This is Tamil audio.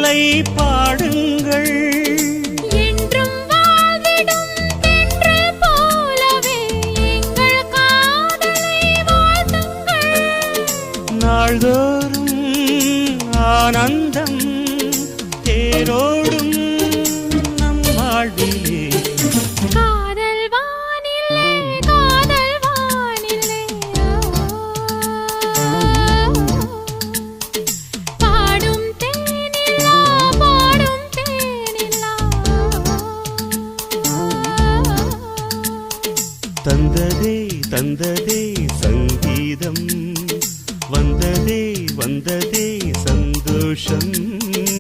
காதலை பாடுங்கள். என்றும் வாழ்ந்திடும் தென்றல் போலவே எங்கள் காதலை வாழ்த்துங்கள். நாள்தோறும் ஆனந்தம் தேரோடும் நம் வாழ்விலே. காதல் வானிலே காதல் வானிலே பாடும் தேனிலா பாடும் தேனிலா. தந்ததே தந்ததே சங்கீதம், வந்ததே வந்ததே சந்தோஷம்.